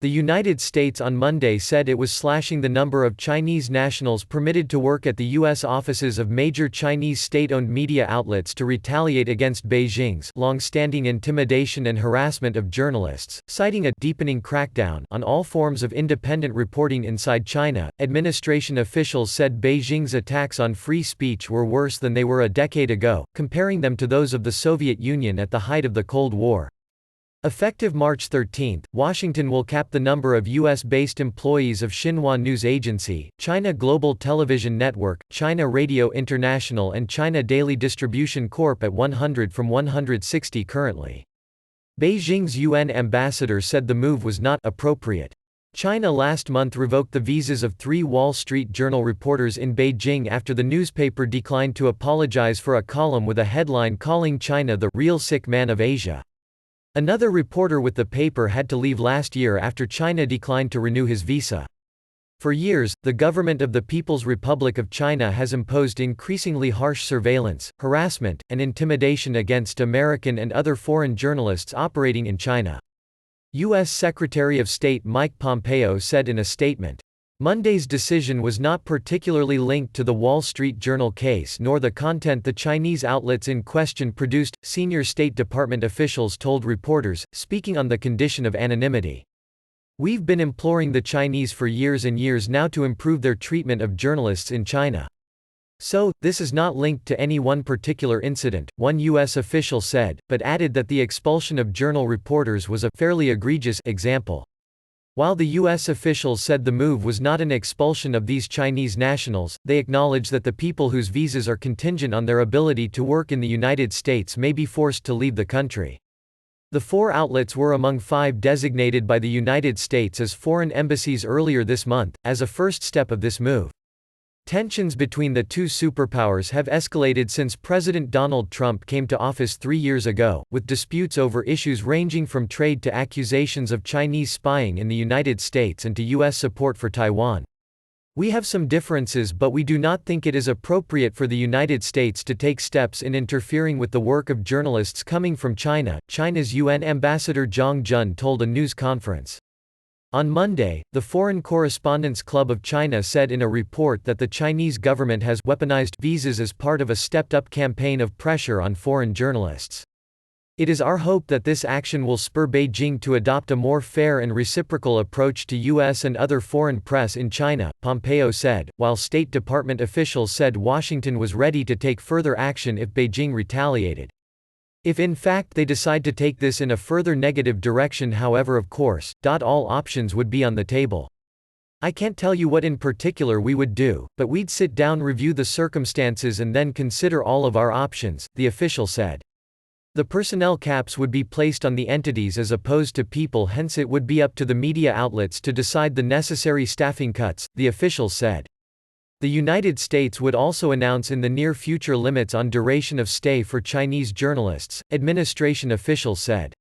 The United States on Monday said it was slashing the number of Chinese nationals permitted to work at the U.S. offices of major Chinese state-owned media outlets to retaliate against Beijing's long-standing intimidation and harassment of journalists, citing a deepening crackdown on all forms of independent reporting inside China. Administration officials said Beijing's attacks on free speech were worse than they were a decade ago, comparing them to those of the Soviet Union at the height of the Cold War. Effective March 13, Washington will cap the number of U.S.-based employees of Xinhua News Agency, China Global Television Network, China Radio International and China Daily Distribution Corp. At 100 from 160 currently. Beijing's UN ambassador said the move was not appropriate. China last month revoked the visas of 3 Wall Street Journal reporters in Beijing after the newspaper declined to apologize for a column with a headline calling China the real sick man of Asia. Another reporter with the paper had to leave last year after China declined to renew his visa. For years, the government of the People's Republic of China has imposed increasingly harsh surveillance, harassment, and intimidation against American and other foreign journalists operating in China. U.S. Secretary of State Mike Pompeo said in a statement, Monday's decision was not particularly linked to the Wall Street Journal case nor the content the Chinese outlets in question produced, senior State Department officials told reporters, speaking on the condition of anonymity. We've been imploring the Chinese for years and years now to improve their treatment of journalists in China. So, this is not linked to any one particular incident, one U.S. official said, but added that the expulsion of journal reporters was a fairly egregious example. While the U.S. officials said the move was not an expulsion of these Chinese nationals, they acknowledge that the people whose visas are contingent on their ability to work in the United States may be forced to leave the country. The 4 outlets were among 5 designated by the United States as foreign embassies earlier this month, as a first step of this move. Tensions between the 2 superpowers have escalated since President Donald Trump came to office 3 years ago, with disputes over issues ranging from trade to accusations of Chinese spying in the United States and to U.S. support for Taiwan. We have some differences, but we do not think it is appropriate for the United States to take steps in interfering with the work of journalists coming from China, China's UN ambassador Zhang Jun told a news conference. On Monday, the Foreign Correspondents Club of China said in a report that the Chinese government has weaponized visas as part of a stepped-up campaign of pressure on foreign journalists. It is our hope that this action will spur Beijing to adopt a more fair and reciprocal approach to U.S. and other foreign press in China, Pompeo said, while State Department officials said Washington was ready to take further action if Beijing retaliated. If in fact they decide to take this in a further negative direction, however, of course, all options would be on the table. I can't tell you what in particular we would do, but we'd sit down, review the circumstances and then consider all of our options, the official said. The personnel caps would be placed on the entities as opposed to people, hence it would be up to the media outlets to decide the necessary staffing cuts, the officials said. The United States would also announce in the near future limits on duration of stay for Chinese journalists, administration officials said.